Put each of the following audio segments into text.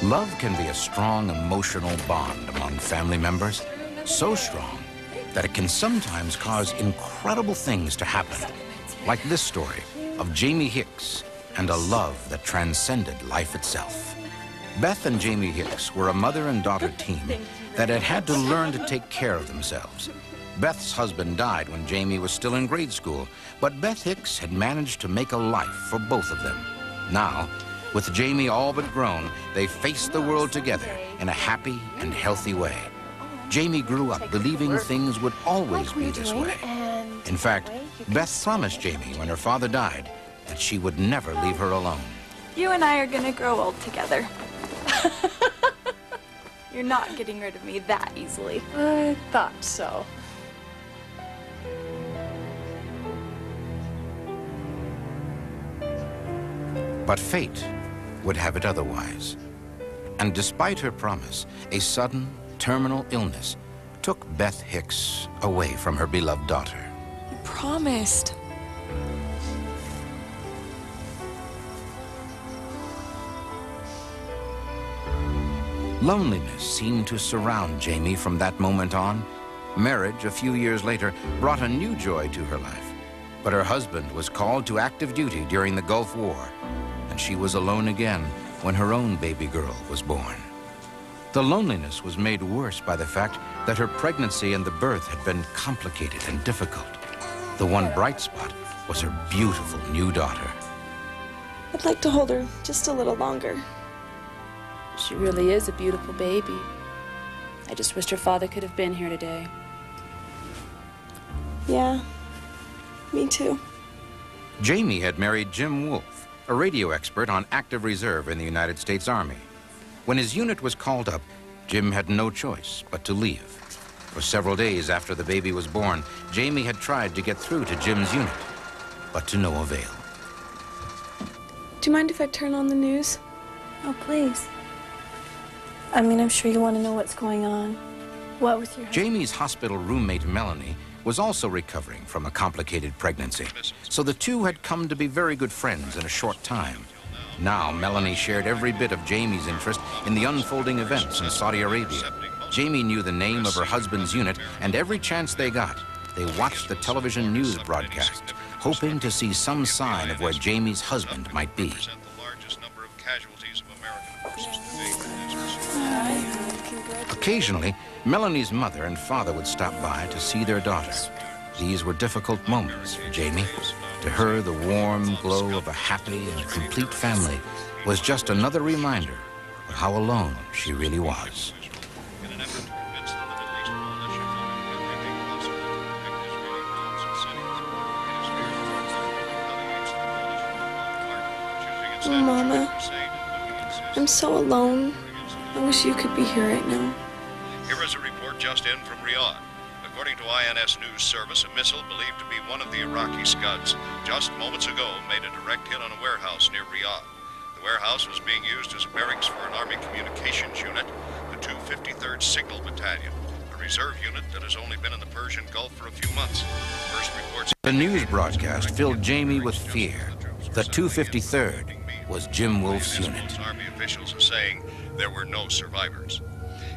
Love can be a strong emotional bond among family members, so strong that it can sometimes cause incredible things to happen, like this story of Jamie Hicks and a love that transcended life itself. Beth and Jamie Hicks were a mother and daughter team that had to learn to take care of themselves. Beth's husband died when Jamie was still in grade school, but Beth Hicks had managed to make a life for both of them. Now, with Jamie all but grown, they faced the world together in a happy and healthy way. Jamie grew up believing things would always be this way. In fact, Beth promised Jamie when her father died that she would never leave her alone. You and I are gonna grow old together. You're not getting rid of me that easily. I thought so. But fate would have it otherwise. And despite her promise, a sudden, terminal illness took Beth Hicks away from her beloved daughter. You promised. Loneliness seemed to surround Jamie from that moment on. Marriage, a few years later, brought a new joy to her life. But her husband was called to active duty during the Gulf War, and she was alone again when her own baby girl was born. The loneliness was made worse by the fact that her pregnancy and the birth had been complicated and difficult. The one bright spot was her beautiful new daughter. I'd like to hold her just a little longer. She really is a beautiful baby. I just wished her father could have been here today. Yeah, me too. Jamie had married Jim Wolfe, a radio expert on active reserve in the United States Army. When his unit was called up, Jim had no choice but to leave. For several days after the baby was born, Jamie had tried to get through to Jim's unit, but to no avail. Do you mind if I turn on the news? Oh, please. I mean, I'm sure you want to know what's going on. What with your... Jamie's hospital roommate, Melanie, was also recovering from a complicated pregnancy. So the two had come to be very good friends in a short time. Now, Melanie shared every bit of Jamie's interest in the unfolding events in Saudi Arabia. Jamie knew the name of her husband's unit, and every chance they got, they watched the television news broadcast, hoping to see some sign of where Jamie's husband might be. Occasionally, Melanie's mother and father would stop by to see their daughter. These were difficult moments for Jamie. To her, the warm glow of a happy and complete family was just another reminder of how alone she really was. Oh, Mama, I'm so alone. I wish you could be here right now. Here is a report just in from Riyadh. According to INS News Service, a missile believed to be one of the Iraqi Scuds just moments ago made a direct hit on a warehouse near Riyadh. The warehouse was being used as barracks for an Army communications unit, the 253rd Signal Battalion, a reserve unit that has only been in the Persian Gulf for a few months. First reports... The news broadcast filled Jamie with fear. The 253rd was Jim Wolfe's unit. Army officials are saying there were no survivors.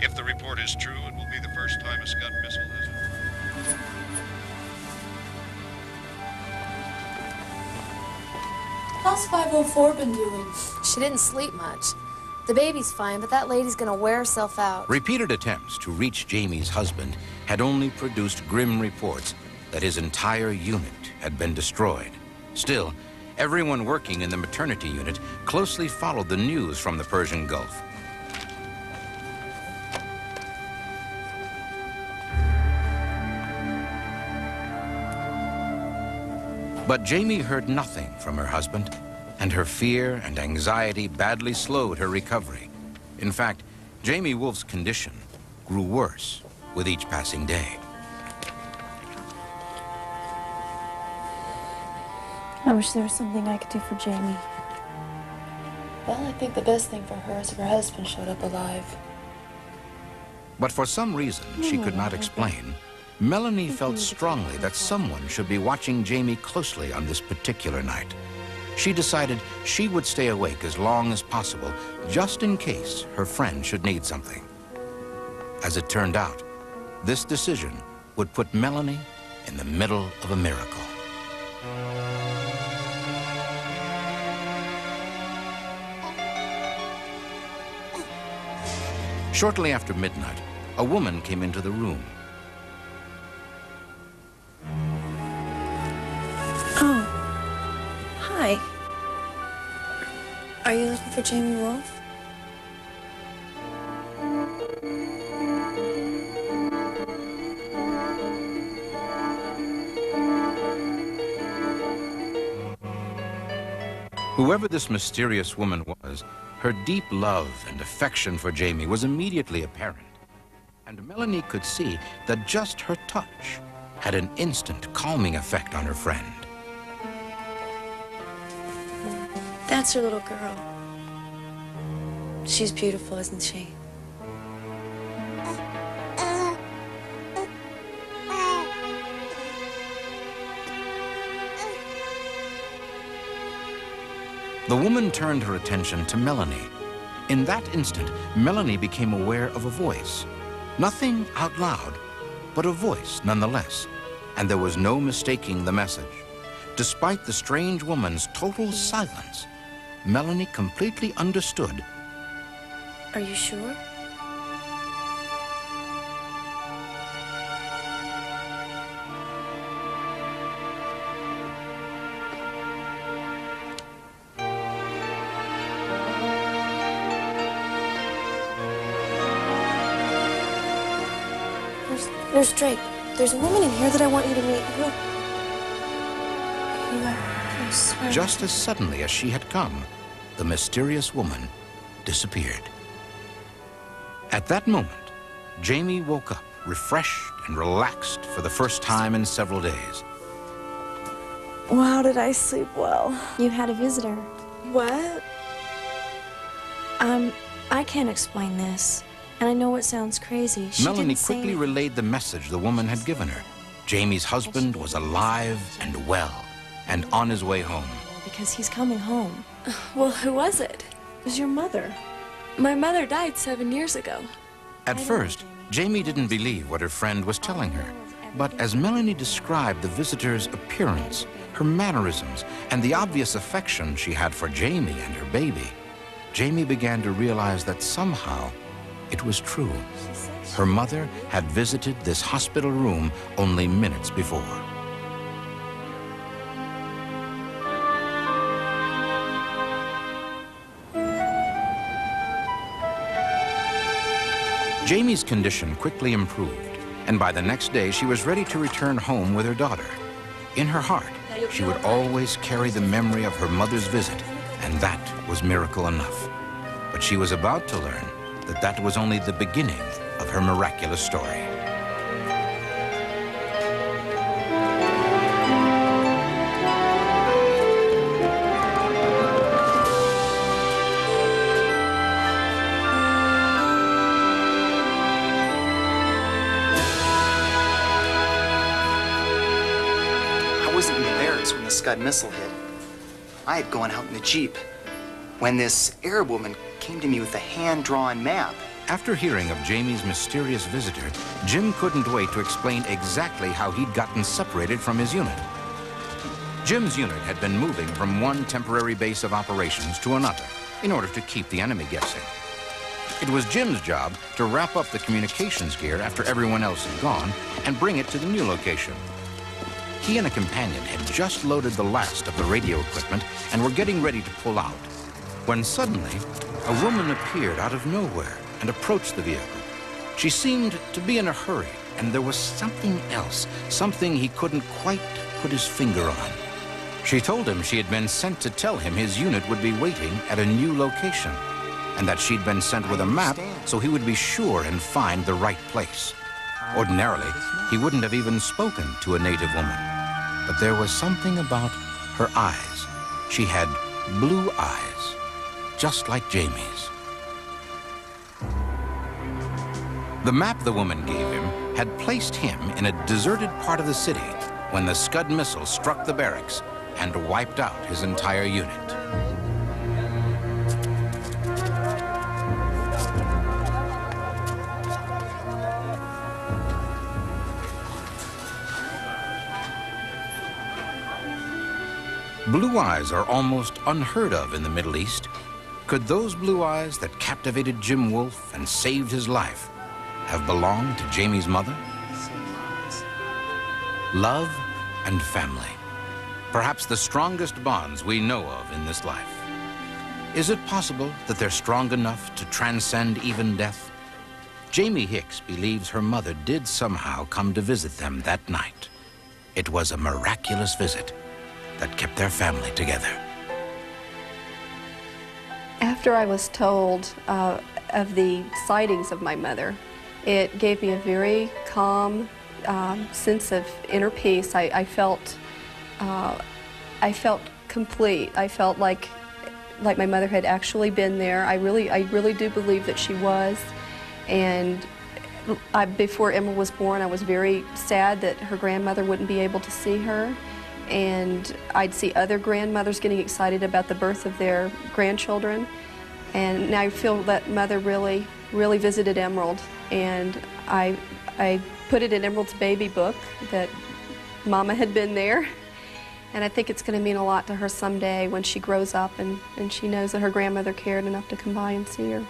If the report is true, it will be the first time a Scud missile has... How's 504 been doing? She didn't sleep much. The baby's fine, but that lady's gonna wear herself out. Repeated attempts to reach Jamie's husband had only produced grim reports that his entire unit had been destroyed. Still, everyone working in the maternity unit closely followed the news from the Persian Gulf. But Jamie heard nothing from her husband, and her fear and anxiety badly slowed her recovery. In fact, Jamie Wolfe's condition grew worse with each passing day. I wish there was something I could do for Jamie. Well, I think the best thing for her is if her husband showed up alive. But for some reason she could not explain, Melanie felt strongly that someone should be watching Jamie closely on this particular night. she decided she would stay awake as long as possible, just in case her friend should need something. As it turned out, this decision would put Melanie in the middle of a miracle. Shortly after midnight, a woman came into the room. Oh. Hi. Are you looking for Jamie Wolf? Whoever this mysterious woman was, her deep love and affection for Jamie was immediately apparent. And Melanie could see that just her touch had an instant calming effect on her friend. That's her little girl. She's beautiful, isn't she? The woman turned her attention to Melanie. In that instant, Melanie became aware of a voice. Nothing out loud, but a voice nonetheless. And there was no mistaking the message. Despite the strange woman's total silence, Melanie completely understood. Are you sure? There's Drake. There's a woman in here that I want you to meet. I swear. Just as suddenly as she had come, the mysterious woman disappeared. At that moment, Jamie woke up, refreshed and relaxed for the first time in several days. Wow, did I sleep well? You had a visitor. What? I can't explain this. And I know it sounds crazy. Melanie quickly relayed the message the woman had given her. Jamie's husband was alive and well, and on his way home. Because he's coming home. Well, who was it? It was your mother. My mother died 7 years ago. At first, Jamie didn't believe what her friend was telling her. But as Melanie described the visitor's appearance, her mannerisms, and the obvious affection she had for Jamie and her baby, Jamie began to realize that somehow it was true. Her mother had visited this hospital room only minutes before. Jamie's condition quickly improved, and by the next day she was ready to return home with her daughter. In her heart, she would always carry the memory of her mother's visit, and that was miracle enough. But she was about to learn that was only the beginning of her miraculous story. I wasn't in the barracks when the Scud missile hit. I had gone out in the Jeep when this Arab woman came to me with a hand-drawn map. After hearing of Jamie's mysterious visitor, Jim couldn't wait to explain exactly how he'd gotten separated from his unit. Jim's unit had been moving from one temporary base of operations to another in order to keep the enemy guessing. It was Jim's job to wrap up the communications gear after everyone else had gone and bring it to the new location. He and a companion had just loaded the last of the radio equipment and were getting ready to pull out, when suddenly a woman appeared out of nowhere and approached the vehicle. She seemed to be in a hurry, and there was something else, something he couldn't quite put his finger on. She told him she had been sent to tell him his unit would be waiting at a new location, and that she'd been sent with a map so he would be sure and find the right place. Ordinarily, he wouldn't have even spoken to a native woman, but there was something about her eyes. She had blue eyes, just like Jamie's. The map the woman gave him had placed him in a deserted part of the city when the Scud missile struck the barracks and wiped out his entire unit. Blue eyes are almost unheard of in the Middle East. Could those blue eyes that captivated Jim Wolfe and saved his life have belonged to Jamie's mother? Love and family, perhaps the strongest bonds we know of in this life. Is it possible that they're strong enough to transcend even death? Jamie Hicks believes her mother did somehow come to visit them that night. It was a miraculous visit that kept their family together. After I was told of the sightings of my mother, it gave me a very calm sense of inner peace. I felt complete. I felt like my mother had actually been there. I really do believe that she was. And before Emma was born, I was very sad that her grandmother wouldn't be able to see her. And I'd see other grandmothers getting excited about the birth of their grandchildren. And now I feel that Mother really visited Emerald. And I put it in Emerald's baby book that Mama had been there. And I think it's going to mean a lot to her someday when she grows up and she knows that her grandmother cared enough to come by and see her.